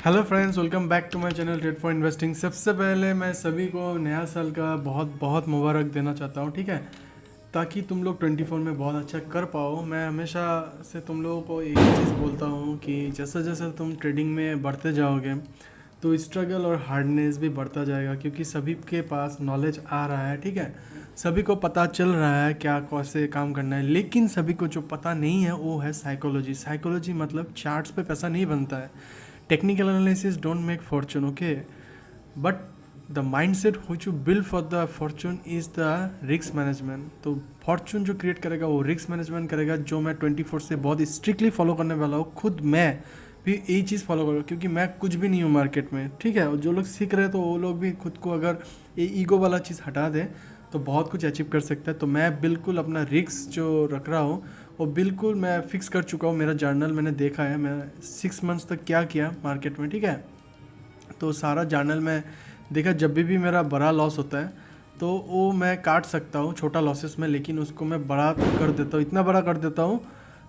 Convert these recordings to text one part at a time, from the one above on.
Hello friends, welcome back to my channel trade for investing. सबसे पहले मैं सभी को नया साल का बहुत बहुत मुबारक देना चाहता हूँ, ठीक है। ताकि तुम लोग 24 में बहुत अच्छा कर पाओ। मैं हमेशा से तुम लोगों को एक ही चीज़ बोलता हूँ कि जैसे जैसे तुम ट्रेडिंग में बढ़ते जाओगे तो स्ट्रगल और हार्डनेस भी बढ़ता जाएगा, क्योंकि सभी के पास नॉलेज आ रहा है, ठीक है। सभी को पता चल रहा है क्या कैसे काम करना है, लेकिन सभी को जो पता नहीं है वो है साइकोलॉजी। साइकोलॉजी मतलब चार्ट्स पे पैसा नहीं बनता है। Technical analysis don't make Fortune, okay, but the mindset which you build for the Fortune is the risk management. तो फॉर्चून जो क्रिएट करेगा वो रिस्क मैनेजमेंट करेगा, जो मैं 24 से बहुत स्ट्रिक्टली फॉलो करने वाला हूँ। खुद मैं भी यही चीज़ फॉलो करूँ, क्योंकि मैं कुछ भी नहीं हूँ मार्केट में, ठीक है। और जो लोग सीख रहे हैं तो वो लोग भी खुद को अगर ये ईगो वाला चीज़ हटा दे तो बहुत कुछ अचीव कर सकता है। तो मैं बिल्कुल अपना रिस्क जो रख रहा हूँ वो बिल्कुल मैं फिक्स कर चुका हूँ। मेरा जर्नल मैंने देखा है, मैं 6 मंथ्स तक क्या किया मार्केट में, ठीक है। तो सारा जर्नल में देखा, जब भी मेरा बड़ा लॉस होता है तो वो मैं काट सकता हूँ छोटा लॉसेस में, लेकिन उसको मैं बड़ा कर देता हूँ, इतना बड़ा कर देता हूँ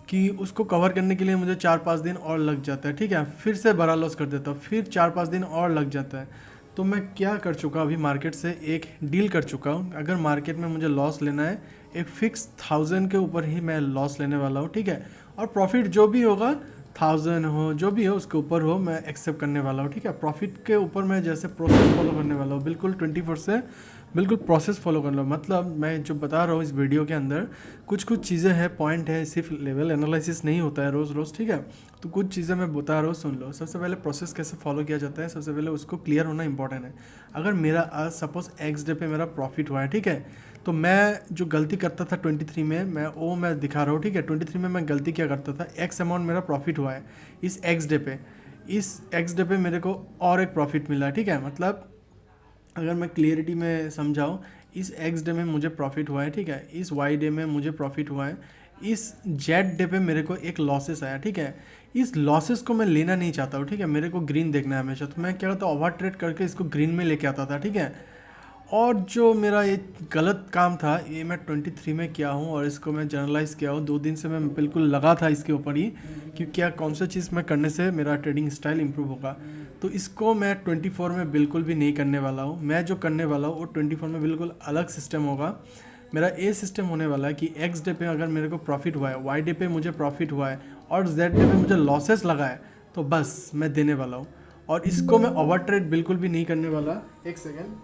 कि उसको कवर करने के लिए मुझे 4-5 दिन और लग जाता है, ठीक है। फिर से बड़ा लॉस कर देता हूँ, फिर 4-5 दिन और लग जाता है। तो मैं क्या कर चुका अभी मार्केट से एक डील कर चुका हूँ। अगर मार्केट में मुझे लॉस लेना है, एक फिक्स 1000 के ऊपर ही मैं लॉस लेने वाला हूँ, ठीक है। और प्रॉफिट जो भी होगा 1000 हो जो भी हो उसके ऊपर हो, मैं एक्सेप्ट करने वाला हूँ, ठीक है। प्रॉफिट के ऊपर मैं जैसे प्रोसेस फॉलो करने वाला हूँ, बिल्कुल 24 से बिल्कुल प्रोसेस फॉलो करना। मतलब मैं जो बता रहा हूँ इस वीडियो के अंदर कुछ कुछ चीज़ें हैं, पॉइंट है, सिर्फ लेवल एनालिसिस नहीं होता है रोज़ रोज़, ठीक है। तो कुछ चीज़ें मैं बता रहा हूँ, सुन लो। सबसे पहले प्रोसेस कैसे फॉलो किया जाता है, सबसे पहले उसको क्लियर होना इंपॉर्टेंट है। अगर मेरा आज सपोज एक्स डे पे मेरा प्रॉफिट हुआ है, ठीक है, तो मैं जो गलती करता था 23 में, मैं दिखा रहा हूँ, ठीक है। 23 में मैं गलती क्या करता था, एक्स अमाउंट मेरा प्रॉफिट हुआ है इस एक्स डे पे। इस एक्स डे पे मेरे को और एक प्रॉफिट मिला, ठीक है। मतलब अगर मैं क्लियरिटी में समझाऊँ, इस एक्स डे में मुझे प्रॉफिट हुआ है, ठीक है। इस वाई डे में मुझे प्रॉफिट हुआ है। इस जेड डे पे मेरे को एक लॉसेस आया, ठीक है। इस लॉसेस को मैं लेना नहीं चाहता हूँ, ठीक है। मेरे को ग्रीन देखना है हमेशा। तो मैं क्या करता हूँ, ओवर ट्रेड करके इसको ग्रीन में लेके आता था, ठीक है। और जो मेरा ये गलत काम था ये मैं 23 में किया हूँ, और इसको मैं जर्नलाइज किया हूँ। 2 दिन से मैं बिल्कुल लगा था इसके ऊपर ही कि क्या कौन सा चीज़ मैं करने से मेरा ट्रेडिंग स्टाइल इंप्रूव होगा। तो इसको मैं 24 में बिल्कुल भी नहीं करने वाला हूँ। मैं जो करने वाला हूँ वो 24 में बिल्कुल अलग सिस्टम होगा। मेरा ये सिस्टम होने वाला है कि एक्स डे पे अगर मेरे को प्रॉफिट हुआ है, वाई डे पे मुझे प्रॉफिट हुआ है, और जेड डे पे मुझे लॉसेस लगा है, तो बस मैं देने वाला हूँ। और इसको मैं ओवर ट्रेड बिल्कुल भी नहीं करने वाला। एक सेकेंड।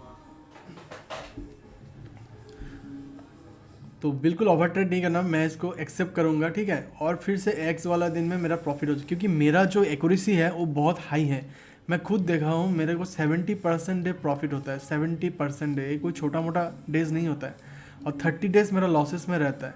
तो बिल्कुल ओवर ट्रेड नहीं करना, मैं इसको एक्सेप्ट करूंगा, ठीक है। और फिर से एक्स वाला दिन में मेरा प्रॉफिट हो जाए, क्योंकि मेरा जो एक्यूरेसी है वो बहुत हाई है। मैं खुद देखा हूँ, मेरे को 70% डे प्रॉफिट होता है। 70% डे, ये कोई छोटा मोटा डेज नहीं होता है। और 30 डेज मेरा लॉसेस में रहता है,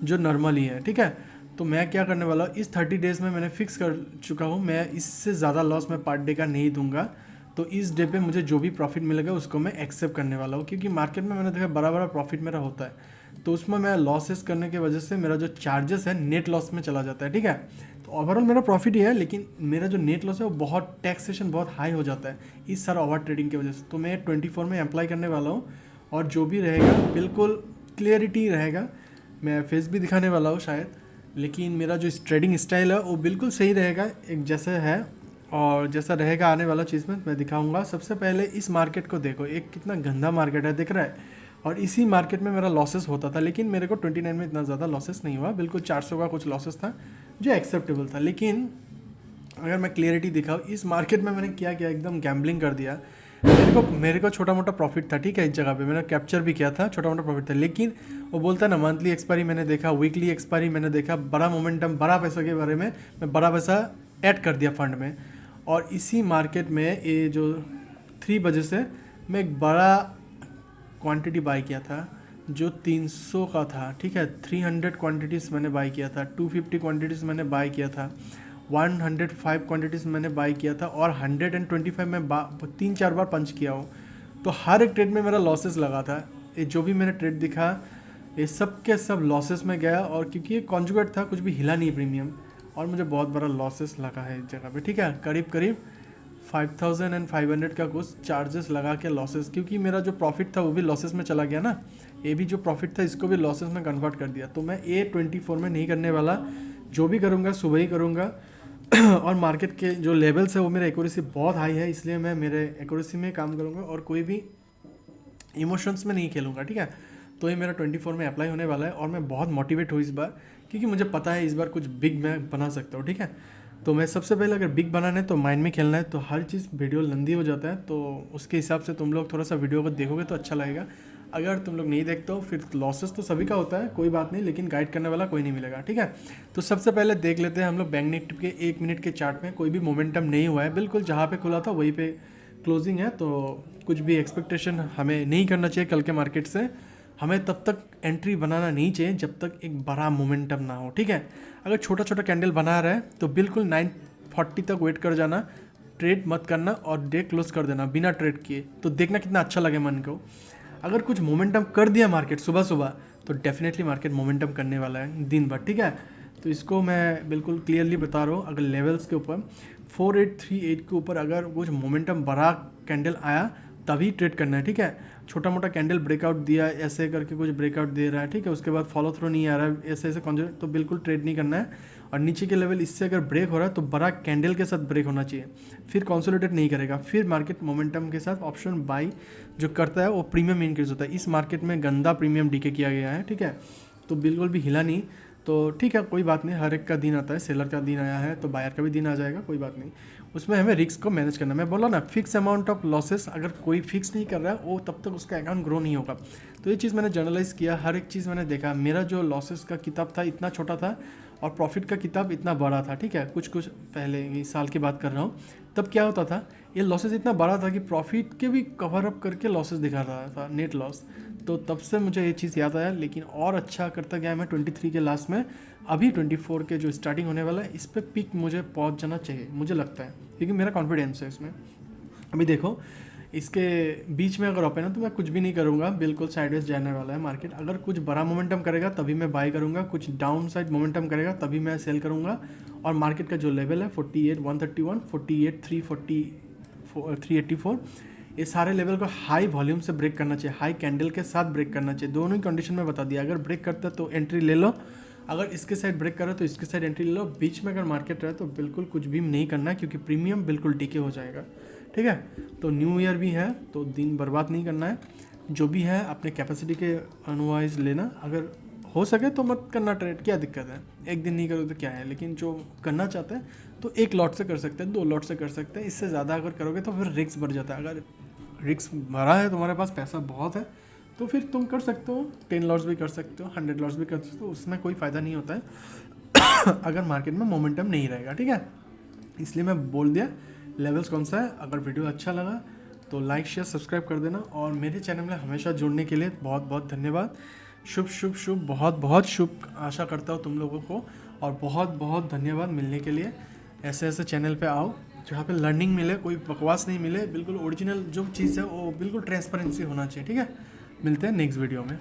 जो नॉर्मली है, ठीक है। तो मैं क्या करने वाला हूँ, इस 30 डेज में मैंने फिक्स कर चुका हूँ, मैं इससे ज़्यादा लॉस मैं पर डे का नहीं दूंगा। तो इस डे पे मुझे जो भी प्रॉफिट मिलेगा उसको मैं एक्सेप्ट करने वाला हूँ, क्योंकि मार्केट में मैंने देखा बड़ा बड़ा प्रॉफिट मेरा होता है। तो उसमें मैं लॉसेस करने की वजह से मेरा जो चार्जेस है नेट लॉस में चला जाता है, ठीक है। तो ओवरऑल मेरा प्रॉफिट ही है, लेकिन मेरा जो नेट लॉस है वो बहुत टैक्सेशन बहुत हाई हो जाता है इस सारा ओवर ट्रेडिंग की वजह से। तो मैं 24 में अप्लाई करने वाला हूँ, और जो भी रहेगा बिल्कुल क्लियरिटी रहेगा। मैं फेस भी दिखाने वाला हूँ शायद, लेकिन मेरा जो ट्रेडिंग स्टाइल है वो बिल्कुल सही रहेगा, एक जैसे है। और जैसा रहेगा आने वाला चीज़ में मैं दिखाऊंगा। सबसे पहले इस मार्केट को देखो, एक कितना गंदा मार्केट है, दिख रहा है। और इसी मार्केट में मेरा लॉसेस होता था, लेकिन मेरे को 29 में इतना ज़्यादा लॉसेस नहीं हुआ, बिल्कुल 400 का कुछ लॉसेस था जो एक्सेप्टेबल था। लेकिन अगर मैं क्लियरिटी दिखाऊँ, इस मार्केट में मैंने क्या किया, एकदम गैम्बलिंग कर दिया। मेरे को छोटा मोटा प्रॉफिट था, ठीक है। इस जगह पे मैंने कैप्चर भी किया था, छोटा मोटा प्रॉफिट था। लेकिन वो बोलता है ना, मंथली एक्सपायरी मैंने देखा, वीकली एक्सपायरी मैंने देखा, बड़ा मोमेंटम, बड़ा पैसा के बारे में मैं बड़ा पैसा ऐड कर दिया फंड में। और इसी मार्केट में ये जो 3 बजे से मैं एक बड़ा क्वांटिटी बाई किया था जो 300 का था, ठीक है। 300 क्वांटिटीज़ मैंने बाई किया था, 250 क्वांटिटीज़ मैंने बाई किया था, 105 क्वांटिटीज़ मैंने बाई किया था, और 125 में 3-4 बार पंच किया हूँ। तो हर एक ट्रेड में मेरा लॉसेस लगा था। ये जो भी मैंने ट्रेड दिखा ये सब के सब लॉसेस में गया, और क्योंकि ये कॉन्जुगेट था, कुछ भी हिला नहीं प्रीमियम, और मुझे बहुत बड़ा लॉसेस लगा है इस जगह पे, ठीक है। करीब करीब 5500 का कुछ चार्जेस लगा के लॉसेस, क्योंकि मेरा जो प्रॉफिट था वो भी लॉसेस में चला गया ना। ये भी जो प्रॉफिट था इसको भी लॉसेस में कन्वर्ट कर दिया। तो मैं A24 में नहीं करने वाला, जो भी करूँगा सुबह ही करूँगा। और मार्केट के जो लेवल्स है वो मेरा एक्यूरेसी बहुत हाई है, इसलिए मैं मेरे एक्यूरेसी में काम करूँगा और कोई भी इमोशंस में नहीं खेलूँगा, ठीक है। तो ये मेरा 24 में अप्लाई होने वाला है और मैं बहुत मोटिवेट हूँ इस बार, क्योंकि मुझे पता है इस बार कुछ बिग मैं बना सकता हूँ, ठीक है। तो मैं सबसे पहले अगर बिग बनाना है तो माइंड में खेलना है, तो हर चीज़ वीडियो लंबी हो जाता है, तो उसके हिसाब से तुम लोग थोड़ा सा वीडियो को देखोगे तो अच्छा लगेगा। अगर तुम लोग नहीं देखते हो फिर लॉसेस तो सभी का होता है, कोई बात नहीं, लेकिन गाइड करने वाला कोई नहीं मिलेगा, ठीक है। तो सबसे पहले देख लेते हैं हम लोग बैंक निफ्टी के 1 मिनट के चार्ट में कोई भी मोमेंटम नहीं हुआ है, बिल्कुल जहाँ पे खुला था वहीं पे क्लोजिंग है। तो कुछ भी एक्सपेक्टेशन हमें नहीं करना चाहिए कल के मार्केट से, हमें तब तक एंट्री बनाना नहीं चाहिए जब तक एक बड़ा मोमेंटम ना हो, ठीक है। अगर छोटा छोटा कैंडल बना रहा है तो बिल्कुल 940 तक वेट कर जाना, ट्रेड मत करना और डे क्लोज कर देना बिना ट्रेड किए, तो देखना कितना अच्छा लगे मन को। अगर कुछ मोमेंटम कर दिया मार्केट सुबह सुबह तो डेफिनेटली मार्केट मोमेंटम करने वाला है दिन भर, ठीक है। तो इसको मैं बिल्कुल क्लियरली बता रहा हूँ। अगर लेवल्स के ऊपर 4838 के ऊपर अगर कुछ मोमेंटम बड़ा कैंडल आया तभी ट्रेड करना है, ठीक है। छोटा मोटा कैंडल ब्रेकआउट दिया ऐसे करके कुछ ब्रेकआउट दे रहा है, ठीक है, उसके बाद फॉलो थ्रू नहीं आ रहा है ऐसे ऐसे कॉन्सेप्ट, तो बिल्कुल ट्रेड नहीं करना है। और नीचे के लेवल इससे अगर ब्रेक हो रहा है तो बड़ा कैंडल के साथ ब्रेक होना चाहिए, फिर कंसोलिडेट नहीं करेगा, फिर मार्केट मोमेंटम के साथ ऑप्शन बाई जो करता है वो प्रीमियम इंक्रीज होता है। इस मार्केट में गंदा प्रीमियम डीके किया गया है, ठीक है। तो बिल्कुल भी हिला नहीं, तो ठीक है कोई बात नहीं, हर एक का दिन आता है, सेलर का दिन आया है तो बायर का भी दिन आ जाएगा, कोई बात नहीं। उसमें हमें रिस्क को मैनेज करना, मैं बोला ना फिक्स अमाउंट ऑफ लॉसेस अगर कोई फिक्स नहीं कर रहा है वो तब तक उसका अकाउंट ग्रो नहीं होगा। तो ये चीज़ मैंने जर्नलाइज किया, हर एक चीज़ मैंने देखा। मेरा जो लॉसेस का किताब था इतना छोटा था और प्रॉफिट का किताब इतना बड़ा था, ठीक है। कुछ पहले इस साल की बात कर रहा हूँ, तब क्या होता था ये लॉसेस इतना बड़ा था कि प्रॉफिट के भी कवर अप करके लॉसेस दिखा रहा था, नेट लॉस। तो तब से मुझे ये चीज़ याद आया, लेकिन और अच्छा करता गया मैं 23 के लास्ट में। अभी 24 के जो स्टार्टिंग होने वाला है इस पर पिक मुझे पहुंच जाना चाहिए, मुझे लगता है, क्योंकि मेरा कॉन्फिडेंस है इसमें। अभी देखो इसके बीच में अगर ओपन है तो मैं कुछ भी नहीं करूँगा, बिल्कुल साइडवेज जाने वाला है मार्केट। अगर कुछ बड़ा मोमेंटम करेगा तभी मैं बाय करूँगा, कुछ डाउन साइड मोमेंटम करेगा तभी मैं सेल करूँगा। और मार्केट का जो लेवल है 48,131, 48,340, 384, ये सारे लेवल को हाई वॉल्यूम से ब्रेक करना चाहिए, हाई कैंडल के साथ ब्रेक करना चाहिए। दोनों ही कंडीशन में बता दिया, अगर ब्रेक करता है तो एंट्री ले लो, अगर इसके साइड ब्रेक कर रहा है तो इसके साइड एंट्री ले लो। बीच में अगर मार्केट रहे तो बिल्कुल कुछ भी नहीं करना है, क्योंकि प्रीमियम बिल्कुल डीके हो जाएगा, ठीक है। तो न्यू ईयर भी है तो दिन बर्बाद नहीं करना है, जो भी है अपने कैपेसिटी के अनुवाइज लेना। अगर हो सके तो मत करना ट्रेड, क्या दिक्कत है, एक दिन नहीं करो तो क्या है। लेकिन जो करना चाहते हैं तो एक लॉट से कर सकते हैं, 2 लॉट से कर सकते हैं, इससे ज़्यादा अगर करोगे तो फिर रिस्क बढ़ जाता है। अगर रिस्क भरा है, तुम्हारे पास पैसा बहुत है, तो फिर तुम कर सकते हो, 10 लॉट्स भी कर सकते हो, 100 लॉट्स भी कर सकते हो, उसमें कोई फ़ायदा नहीं होता है अगर मार्केट में मोमेंटम नहीं रहेगा, ठीक है। इसलिए मैं बोल दिया लेवल्स कौन सा है। अगर वीडियो अच्छा लगा तो लाइक शेयर सब्सक्राइब कर देना, और मेरे चैनल में हमेशा जुड़ने के लिए बहुत बहुत धन्यवाद। शुभ शुभ शुभ, बहुत बहुत शुभ आशा करता हूँ तुम लोगों को, और बहुत बहुत धन्यवाद मिलने के लिए। ऐसे ऐसे चैनल पे आओ जहाँ पे लर्निंग मिले, कोई बकवास नहीं मिले, बिल्कुल ओरिजिनल जो चीज़ है वो बिल्कुल ट्रांसपेरेंसी होना चाहिए, ठीक है। मिलते हैं नेक्स्ट वीडियो में।